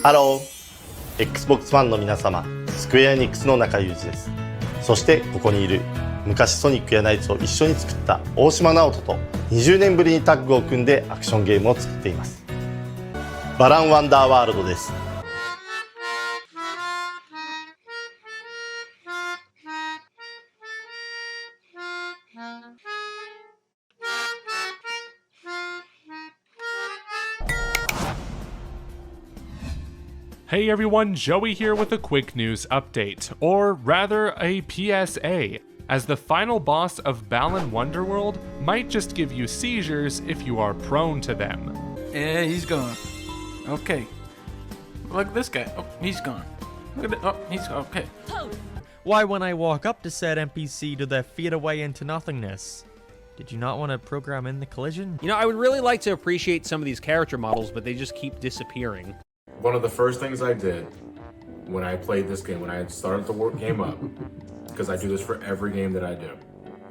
ハロー Xbox ファンの皆様、スクエアエニックスの中裕二です。そしてここにいる昔ソニックやナイツを一緒に作った大島直人と20年ぶりにタッグを組んでアクションゲームを作っています。バランワンダーワールドです。Hey everyone, Joey here with a quick news update, or rather a PSA, as the final boss of Balan Wonderworld might just give you seizures if you are prone to them. Yeah, he's gone. Okay. Look at this guy. Oh, he's gone. Look at it. Oh, he's okay. Why when I walk up to said NPC do they fade away into nothingness? Did you not want to program in the collision? You know, I would really like to appreciate some of these character models, but they just keep disappearing. One of the first things I did when I played this game, when I started the game up, because I do this for every game that I do,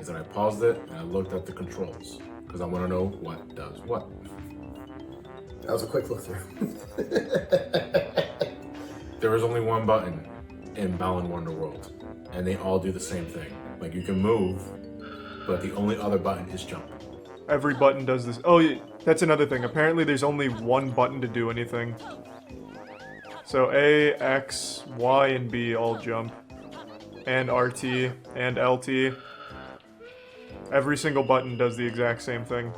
is that I paused it and I looked at the controls, because I want to know what does what. That was a quick look through. There is only one button in Balan Wonderworld, and they all do the same thing. Like, you can move, but the only other button is jump. Every button does this. Oh, yeah, that's another thing. Apparently there's only one button to do anything. So A, X, Y, and B all jump. And RT, and LT. Every single button does the exact same thing.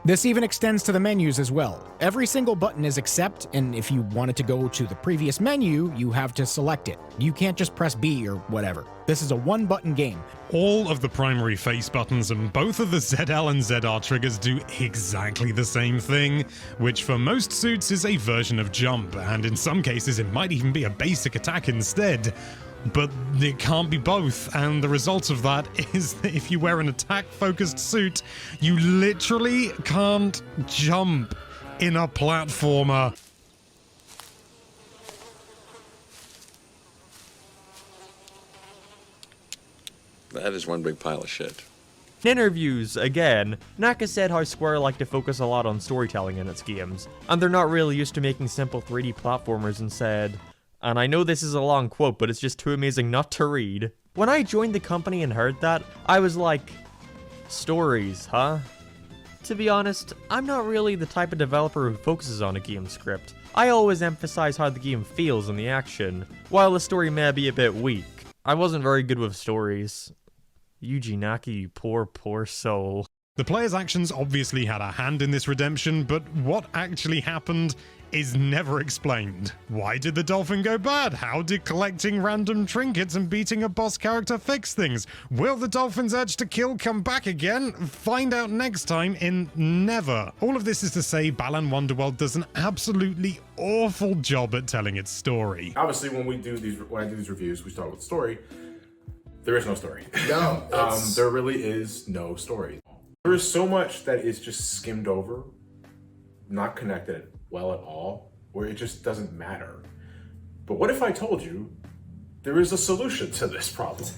This even extends to the menus as well. Every single button is accept, and if you wanted to go to the previous menu, you have to select it. You can't just press B or whatever. This is a one-button game. All of the primary face buttons and both of the ZL and ZR triggers do exactly the same thing, which for most suits is a version of jump, and in some cases it might even be a basic attack instead. But it can't be both, and the result of that is that if you wear an attack-focused suit, you literally can't jump in a platformer. That is one big pile of shit. In interviews, again, Naka said how Square like to focus a lot on storytelling in its games, and they're not really used to making simple 3D platformers, and said, and I know this is a long quote, but it's just too amazing not to read. When I joined the company and heard that, I was like, stories, huh? To be honest, I'm not really the type of developer who focuses on a game script. I always emphasize how the game feels and the action, while the story may be a bit weak. I wasn't very good with stories. Yuji Naka, you poor soul. The player's actions obviously had a hand in this redemption, but what actually happened is never explained. Why did the dolphin go bad? How did collecting random trinkets and beating a boss character fix things? Will the dolphin's urge to kill come back again? Find out next time in Never. All of this is to say Balan Wonderworld does an absolutely awful job at telling its story. Obviously, when I do these reviews, we start with story. There is no story. No. There really is no story. There is so much that is just skimmed over, not connected well at all, where it just doesn't matter. But what if I told you there is a solution to this problem?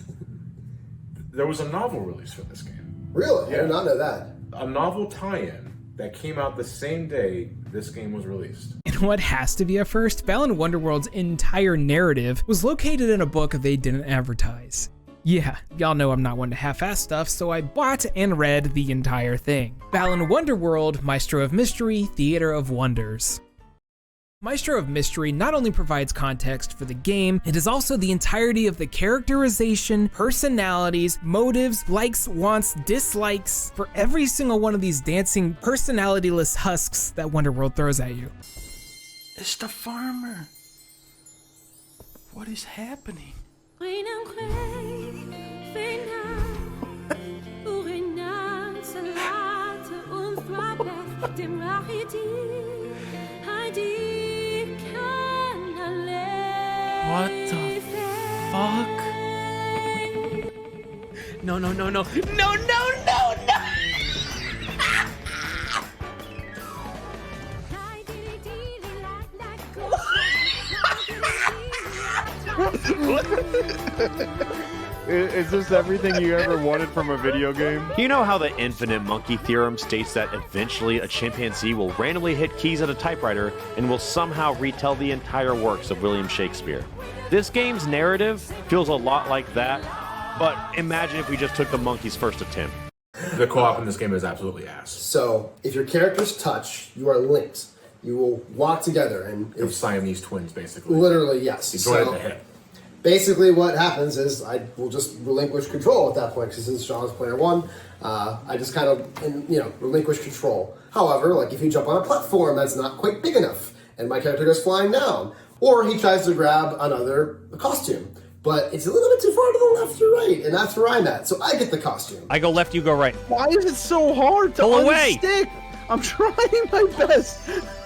There was a novel release for this game. Really? Yeah. I did not know that. A novel tie-in that came out the same day this game was released. And what has to be a first, Balan Wonderworld's entire narrative was located in a book they didn't advertise. Yeah, y'all know I'm not one to half-ass stuff, so I bought and read the entire thing. Balan Wonderworld, Maestro of Mystery, Theater of Wonders. Maestro of Mystery not only provides context for the game, it is also the entirety of the characterization, personalities, motives, likes, wants, dislikes, for every single one of these dancing, personalityless husks that Wonderworld throws at you. It's the farmer. What is happening? What the fuck? No. Is this everything you ever wanted from a video game? You know how the infinite monkey theorem states that eventually a chimpanzee will randomly hit keys at a typewriter and will somehow retell the entire works of William Shakespeare? This game's narrative feels a lot like that, but imagine if we just took the monkey's first attempt. The co-op in this game is absolutely ass. So, if your characters touch, you are linked. You will walk together, and Of Siamese twins, basically. literally, yes. You join at the hip. Basically, what happens is I will just relinquish control at that point, because since Sean's player one, I just kind of, relinquish control. However, like if you jump on a platform that's not quite big enough, and my character goes flying down, or he tries to grab another costume, but it's a little bit too far to the left or right, and that's where I'm at. So I get the costume. I go left, you go right. Why is it so hard to Pull away! unstick? I'm trying my best.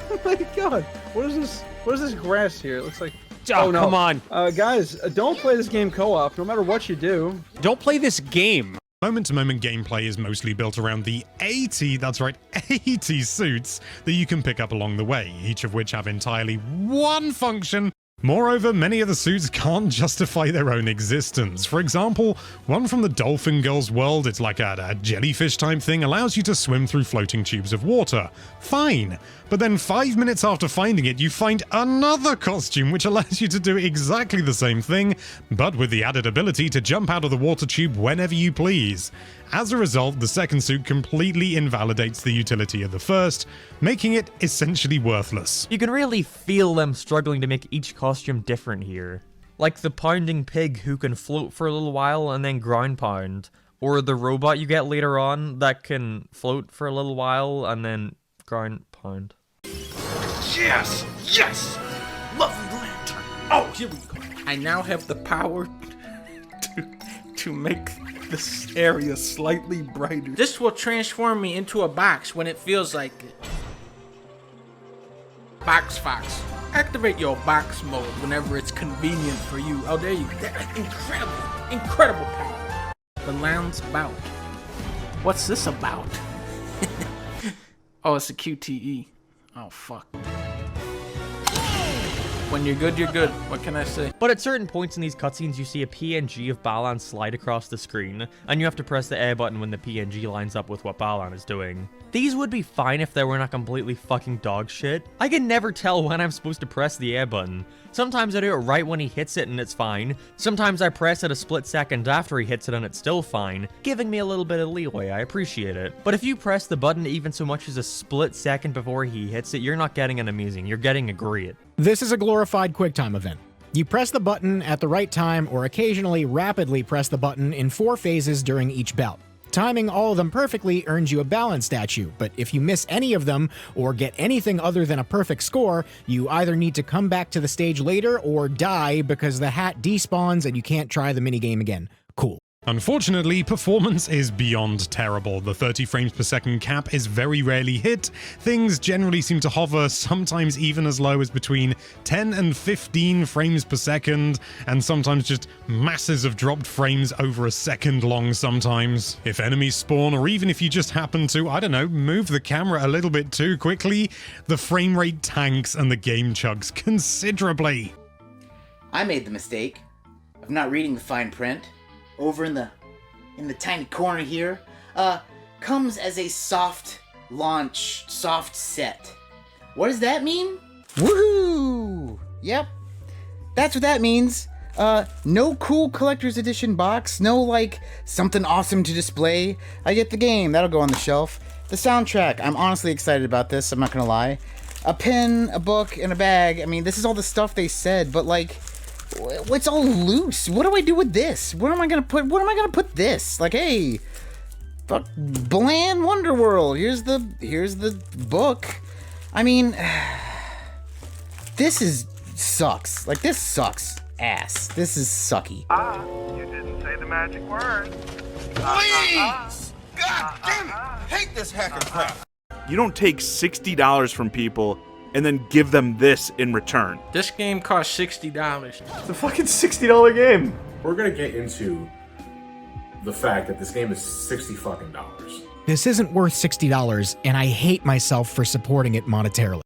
Oh my god. What is this? What is this grass here? It looks like... Oh, no. come on. Guys, don't play this game co-op, no matter what you do. Don't play this game. Moment-to-moment gameplay is mostly built around the 80, that's right, 80 suits that you can pick up along the way, each of which have entirely one function. Moreover, many of the suits can't justify their own existence. For example, one from the Dolphin Girls world, it's like a jellyfish type thing, allows you to swim through floating tubes of water. Fine. But then 5 minutes after finding it, you find another costume which allows you to do exactly the same thing, but with the added ability to jump out of the water tube whenever you please. As a result, the second suit completely invalidates the utility of the first, making it essentially worthless. You can really feel them struggling to make each costume different here. Like the pounding pig who can float for a little while and then ground pound, or the robot you get later on that can float for a little while and then ground pound. Yes! Yes! Lovely lantern! Oh, here we go. I now have the power to make this area slightly brighter. This will transform me into a box when it feels like it. Box Fox. Activate your box mode whenever it's convenient for you. Oh, there you go. Incredible. Incredible power. Balan's bout. What's this about? Oh, it's a QTE. Oh, fuck. When you're good, you're good. What can I say? But at certain points in these cutscenes, you see a PNG of Balan slide across the screen, and you have to press the A button when the PNG lines up with what Balan is doing. These would be fine if they were not completely fucking dog shit. I can never tell when I'm supposed to press the A button. Sometimes I do it right when he hits it and it's fine. Sometimes I press it a split second after he hits it and it's still fine, giving me a little bit of leeway. I appreciate it. But if you press the button even so much as a split second before he hits it, you're not getting an amazing, you're getting a great. This is a glorified QuickTime event. You press the button at the right time or occasionally rapidly press the button in 4 phases during each bout. Timing all of them perfectly earns you a Balan statue, but if you miss any of them or get anything other than a perfect score, you either need to come back to the stage later or die because the hat despawns and you can't try the minigame again. Cool. Unfortunately, performance is beyond terrible. The 30 frames per second cap is very rarely hit. Things generally seem to hover, sometimes even as low as between 10 and 15 frames per second, and sometimes just masses of dropped frames over a second long sometimes. If enemies spawn, or even if you just happen to, I don't know, move the camera a little bit too quickly, the frame rate tanks and the game chugs considerably. I made the mistake of not reading the fine print. Over in the tiny corner here, comes as a soft launch, soft set. What does that mean? Woohoo! Yep, that's what that means. No cool collector's edition box, no like something awesome to display. I get the game, that'll go on the shelf. The soundtrack, I'm honestly excited about this, I'm not gonna lie. A pen, a book, and a bag. I mean, this is all the stuff they said, but like, it's all loose. What do I do with this? Where am I gonna put this? Like, hey, fuck, Balan Wonderworld. Here's the book. I mean, this sucks. Like, this sucks ass. This is sucky. You didn't say the magic word. Please! God damn it! Hate this hacker crap. You don't take $60 from people and then give them this in return. This game costs $60. It's a fucking $60 game. We're gonna get into the fact that this game is $60 fucking dollars. This isn't worth $60, and I hate myself for supporting it monetarily.